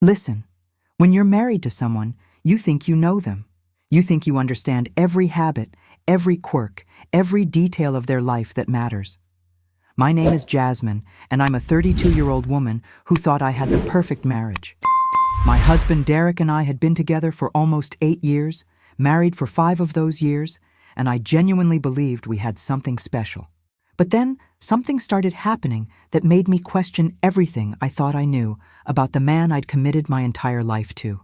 Listen, when you're married to someone, you think you know them. You think you understand every habit, every quirk, every detail of their life that matters. My name is Jasmine, and I'm a 32-year-old woman who thought I had the perfect marriage. My husband Derek and I had been together for almost 8 years, married for 5 of those years, and I genuinely believed we had something special. But then, something started happening that made me question everything I thought I knew about the man I'd committed my entire life to.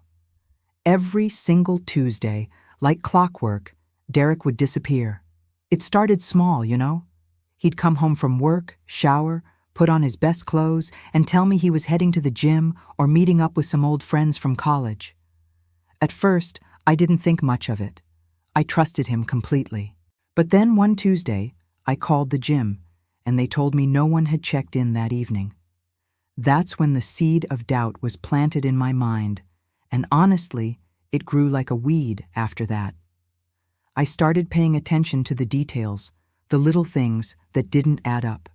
Every single Tuesday, like clockwork, Derek would disappear. It started small, you know? He'd come home from work, shower, put on his best clothes, and tell me he was heading to the gym or meeting up with some old friends from college. At first, I didn't think much of it. I trusted him completely. But then one Tuesday, I called the gym, and they told me no one had checked in that evening. That's when the seed of doubt was planted in my mind, and honestly, it grew like a weed after that. I started paying attention to the details, the little things that didn't add up.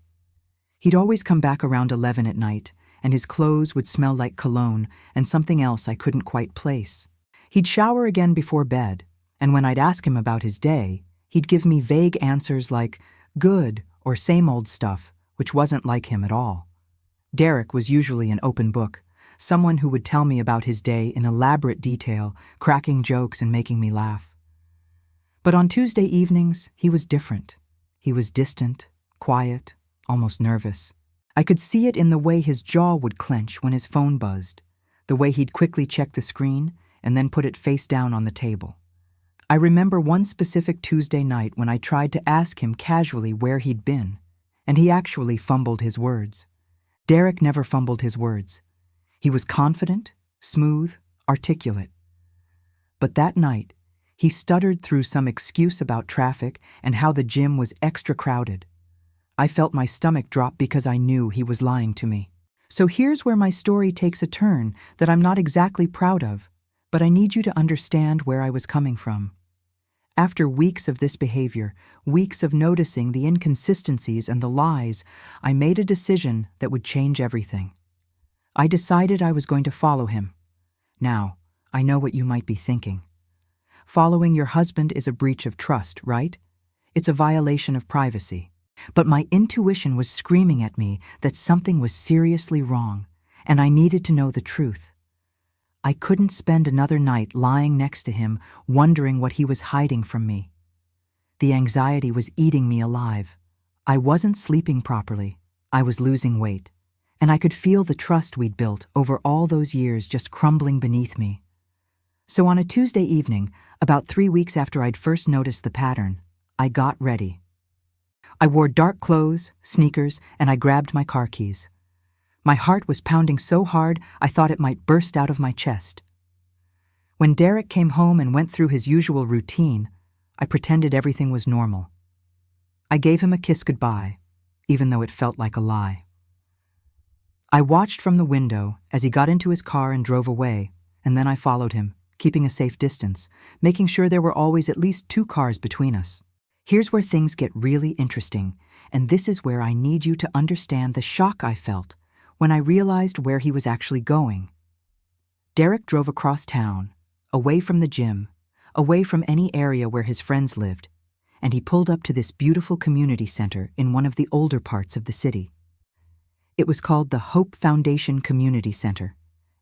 He'd always come back around 11 at night, and his clothes would smell like cologne and something else I couldn't quite place. He'd shower again before bed, and when I'd ask him about his day, he'd give me vague answers like good or same old stuff, which wasn't like him at all. Derek was usually an open book, someone who would tell me about his day in elaborate detail, cracking jokes and making me laugh. But on Tuesday evenings, he was different. He was distant, quiet, almost nervous. I could see it in the way his jaw would clench when his phone buzzed, the way he'd quickly check the screen and then put it face down on the table. I remember one specific Tuesday night when I tried to ask him casually where he'd been, and he actually fumbled his words. Derek never fumbled his words. He was confident, smooth, articulate. But that night, he stuttered through some excuse about traffic and how the gym was extra crowded. I felt my stomach drop because I knew he was lying to me. So here's where my story takes a turn that I'm not exactly proud of, but I need you to understand where I was coming from. After weeks of this behavior, weeks of noticing the inconsistencies and the lies, I made a decision that would change everything. I decided I was going to follow him. Now, I know what you might be thinking. Following your husband is a breach of trust, right? It's a violation of privacy. But my intuition was screaming at me that something was seriously wrong, and I needed to know the truth. I couldn't spend another night lying next to him, wondering what he was hiding from me. The anxiety was eating me alive. I wasn't sleeping properly. I was losing weight, and I could feel the trust we'd built over all those years just crumbling beneath me. So on a Tuesday evening, about 3 weeks after I'd first noticed the pattern, I got ready. I wore dark clothes, sneakers, and I grabbed my car keys. My heart was pounding so hard I thought it might burst out of my chest. When Derek came home and went through his usual routine, I pretended everything was normal. I gave him a kiss goodbye, even though it felt like a lie. I watched from the window as he got into his car and drove away, and then I followed him, keeping a safe distance, making sure there were always at least 2 cars between us. Here's where things get really interesting, and this is where I need you to understand the shock I felt when I realized where he was actually going. Derek drove across town, away from the gym, away from any area where his friends lived, and he pulled up to this beautiful community center in one of the older parts of the city. It was called the Hope Foundation Community Center,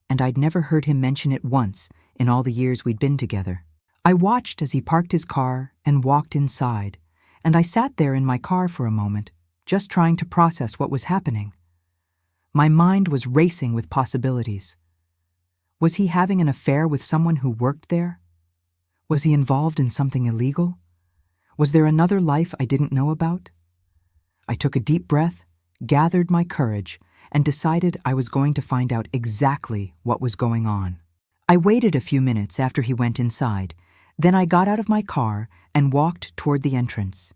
and I'd never heard him mention it once in all the years we'd been together. I watched as he parked his car and walked inside, and I sat there in my car for a moment, just trying to process what was happening. My mind was racing with possibilities. Was he having an affair with someone who worked there? Was he involved in something illegal? Was there another life I didn't know about? I took a deep breath, gathered my courage, and decided I was going to find out exactly what was going on. I waited a few minutes after he went inside. Then I got out of my car and walked toward the entrance.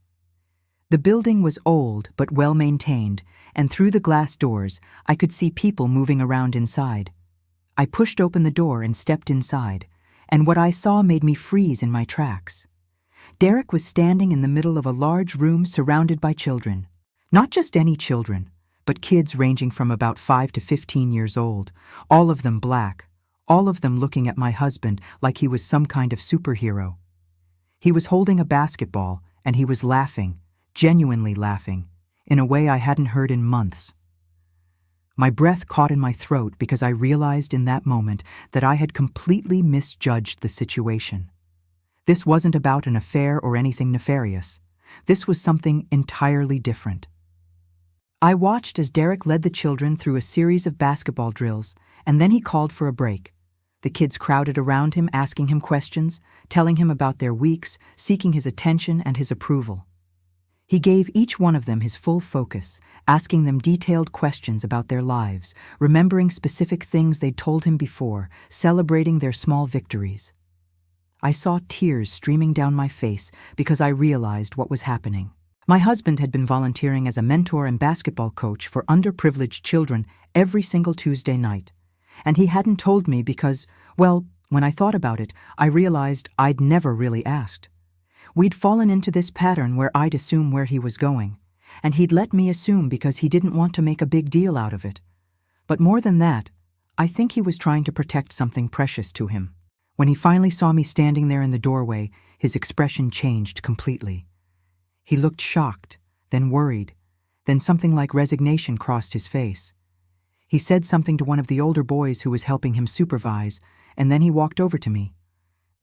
The building was old but well-maintained, and through the glass doors, I could see people moving around inside. I pushed open the door and stepped inside, and what I saw made me freeze in my tracks. Derek was standing in the middle of a large room surrounded by children. Not just any children, but kids ranging from about 5 to 15 years old, all of them black, all of them looking at my husband like he was some kind of superhero. He was holding a basketball, and he was laughing, genuinely laughing, in a way I hadn't heard in months. My breath caught in my throat because I realized in that moment that I had completely misjudged the situation. This wasn't about an affair or anything nefarious. This was something entirely different. I watched as Derek led the children through a series of basketball drills, and then he called for a break. The kids crowded around him, asking him questions, telling him about their weeks, seeking his attention and his approval. He gave each one of them his full focus, asking them detailed questions about their lives, remembering specific things they'd told him before, celebrating their small victories. I saw tears streaming down my face because I realized what was happening. My husband had been volunteering as a mentor and basketball coach for underprivileged children every single Tuesday night. And he hadn't told me because, well, when I thought about it, I realized I'd never really asked. We'd fallen into this pattern where I'd assume where he was going, and he'd let me assume because he didn't want to make a big deal out of it. But more than that, I think he was trying to protect something precious to him. When he finally saw me standing there in the doorway, his expression changed completely. He looked shocked, then worried, then something like resignation crossed his face. He said something to one of the older boys who was helping him supervise, and then he walked over to me.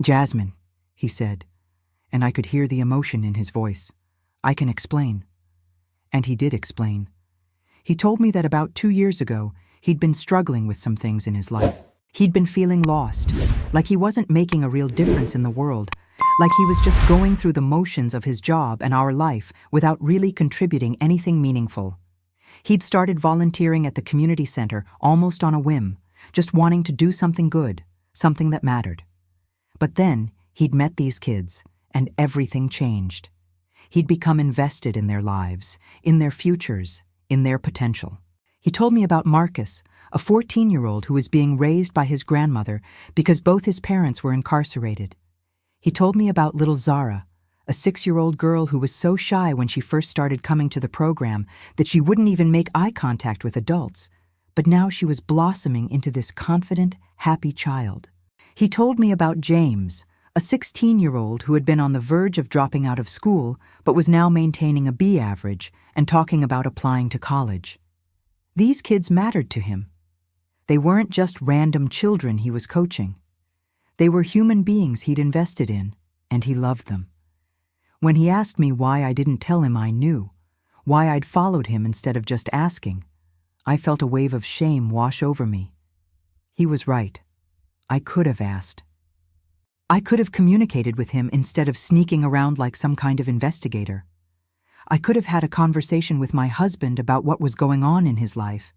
"Jasmine," he said, and I could hear the emotion in his voice. "I can explain." And he did explain. He told me that about 2 years ago, he'd been struggling with some things in his life. He'd been feeling lost, like he wasn't making a real difference in the world, like he was just going through the motions of his job and our life without really contributing anything meaningful. He'd started volunteering at the community center almost on a whim, just wanting to do something good, something that mattered. But then he'd met these kids, and everything changed. He'd become invested in their lives, in their futures, in their potential. He told me about Marcus, a 14-year-old who was being raised by his grandmother because both his parents were incarcerated. He told me about little Zara, a 6-year-old girl who was so shy when she first started coming to the program that she wouldn't even make eye contact with adults, but now she was blossoming into this confident, happy child. He told me about James, a 16-year-old who had been on the verge of dropping out of school but was now maintaining a B average and talking about applying to college. These kids mattered to him. They weren't just random children he was coaching. They were human beings he'd invested in, and he loved them. When he asked me why I didn't tell him I knew, why I'd followed him instead of just asking, I felt a wave of shame wash over me. He was right. I could have asked. I could have communicated with him instead of sneaking around like some kind of investigator. I could have had a conversation with my husband about what was going on in his life,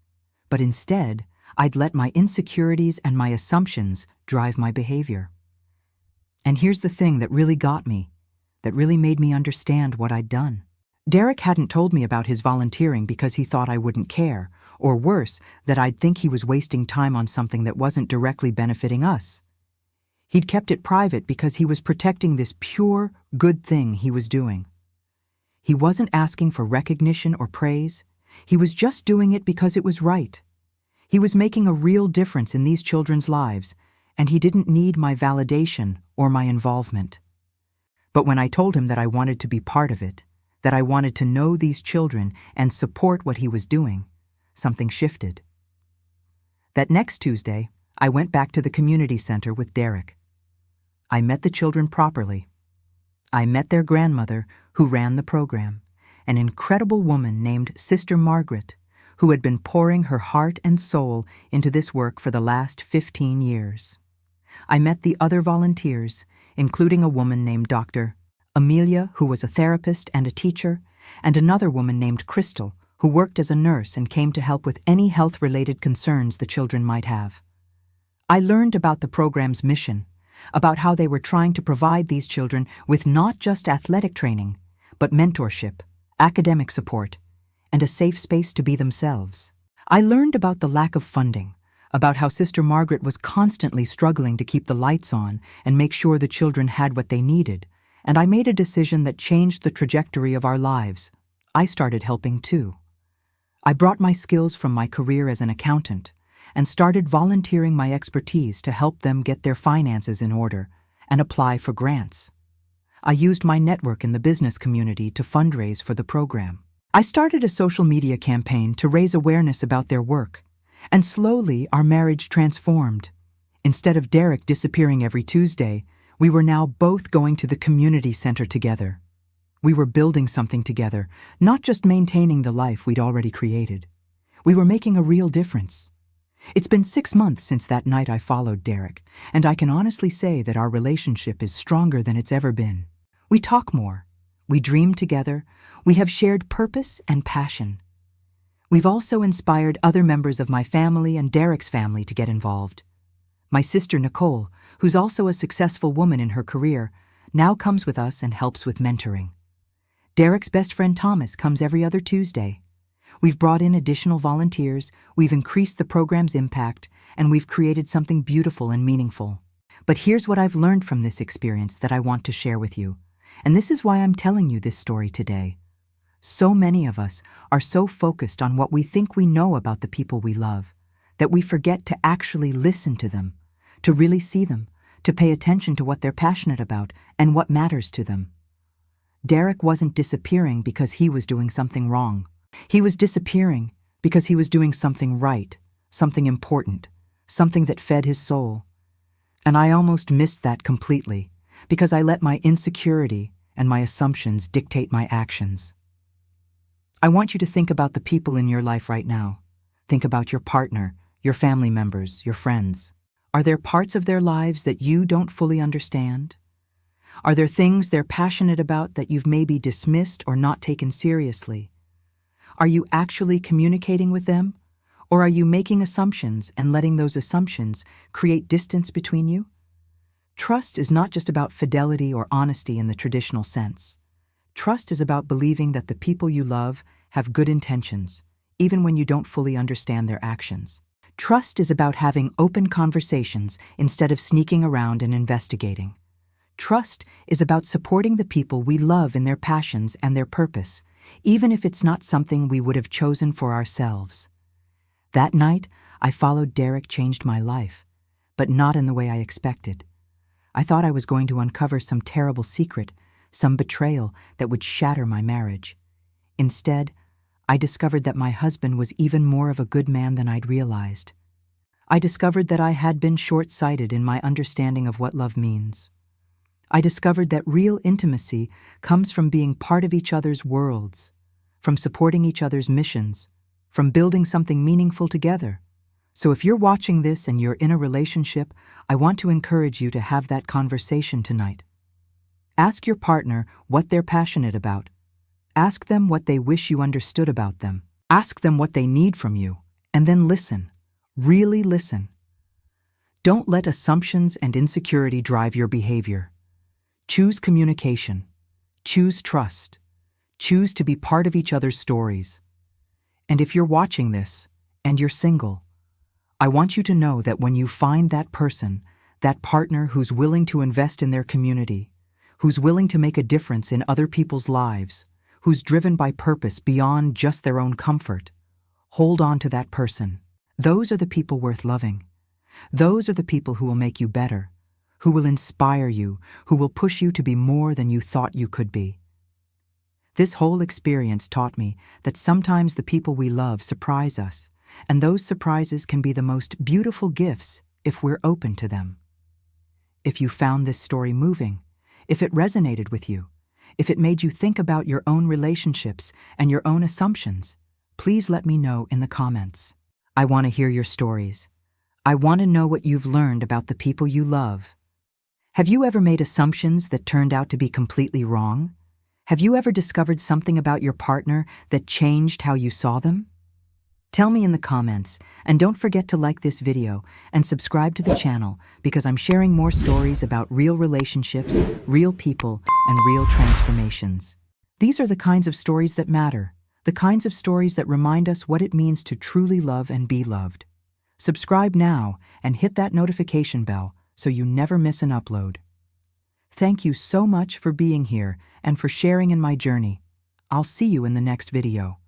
but instead, I'd let my insecurities and my assumptions drive my behavior. And here's the thing that really got me, that really made me understand what I'd done. Derek hadn't told me about his volunteering because he thought I wouldn't care, or worse, that I'd think he was wasting time on something that wasn't directly benefiting us. He'd kept it private because he was protecting this pure, good thing he was doing. He wasn't asking for recognition or praise. He was just doing it because it was right. He was making a real difference in these children's lives, and he didn't need my validation or my involvement. But when I told him that I wanted to be part of it, that I wanted to know these children and support what he was doing, something shifted. That next Tuesday, I went back to the community center with Derek. I met the children properly. I met their grandmother, who ran the program, an incredible woman named Sister Margaret, who had been pouring her heart and soul into this work for the last 15 years. I met the other volunteers, including a woman named Dr. Amelia, who was a therapist and a teacher, and another woman named Crystal, who worked as a nurse and came to help with any health-related concerns the children might have. I learned about the program's mission, about how they were trying to provide these children with not just athletic training, but mentorship, academic support, and a safe space to be themselves. I learned about the lack of funding, about how Sister Margaret was constantly struggling to keep the lights on and make sure the children had what they needed, and I made a decision that changed the trajectory of our lives. I started helping too. I brought my skills from my career as an accountant, and started volunteering my expertise to help them get their finances in order and apply for grants. I used my network in the business community to fundraise for the program. I started a social media campaign to raise awareness about their work, and slowly our marriage transformed. Instead of Derek disappearing every Tuesday, we were now both going to the community center together. We were building something together, not just maintaining the life we'd already created. We were making a real difference. It's been 6 months since that night I followed Derek, and I can honestly say that our relationship is stronger than it's ever been. We talk more. We dream together. We have shared purpose and passion. We've also inspired other members of my family and Derek's family to get involved. My sister Nicole, who's also a successful woman in her career, now comes with us and helps with mentoring. Derek's best friend Thomas comes every other Tuesday. We've brought in additional volunteers, we've increased the program's impact, and we've created something beautiful and meaningful. But here's what I've learned from this experience that I want to share with you. And this is why I'm telling you this story today. So many of us are so focused on what we think we know about the people we love, that we forget to actually listen to them, to really see them, to pay attention to what they're passionate about and what matters to them. Derek wasn't disappearing because he was doing something wrong. He was disappearing because he was doing something right, something important, something that fed his soul. And I almost missed that completely because I let my insecurity and my assumptions dictate my actions. I want you to think about the people in your life right now. Think about your partner, your family members, your friends. Are there parts of their lives that you don't fully understand? Are there things they're passionate about that you've maybe dismissed or not taken seriously? Are you actually communicating with them? Or are you making assumptions and letting those assumptions create distance between you? Trust is not just about fidelity or honesty in the traditional sense. Trust is about believing that the people you love have good intentions, even when you don't fully understand their actions. Trust is about having open conversations instead of sneaking around and investigating. Trust is about supporting the people we love in their passions and their purpose, even if it's not something we would have chosen for ourselves. That night, I followed Derek changed my life, but not in the way I expected. I thought I was going to uncover some terrible secret, some betrayal that would shatter my marriage. Instead, I discovered that my husband was even more of a good man than I'd realized. I discovered that I had been short-sighted in my understanding of what love means. I discovered that real intimacy comes from being part of each other's worlds, from supporting each other's missions, from building something meaningful together. So if you're watching this and you're in a relationship, I want to encourage you to have that conversation tonight. Ask your partner what they're passionate about. Ask them what they wish you understood about them. Ask them what they need from you, and then listen. Really listen. Don't let assumptions and insecurity drive your behavior. Choose communication. Choose trust. Choose to be part of each other's stories. And if you're watching this, and you're single, I want you to know that when you find that person, that partner who's willing to invest in their community, who's willing to make a difference in other people's lives, who's driven by purpose beyond just their own comfort, hold on to that person. Those are the people worth loving. Those are the people who will make you better, who will inspire you, who will push you to be more than you thought you could be. This whole experience taught me that sometimes the people we love surprise us, and those surprises can be the most beautiful gifts if we're open to them. If you found this story moving, if it resonated with you, if it made you think about your own relationships and your own assumptions, please let me know in the comments. I want to hear your stories. I want to know what you've learned about the people you love. Have you ever made assumptions that turned out to be completely wrong? Have you ever discovered something about your partner that changed how you saw them? Tell me in the comments, and don't forget to like this video and subscribe to the channel because I'm sharing more stories about real relationships, real people, and real transformations. These are the kinds of stories that matter, the kinds of stories that remind us what it means to truly love and be loved. Subscribe now and hit that notification bell so you never miss an upload. Thank you so much for being here and for sharing in my journey. I'll see you in the next video.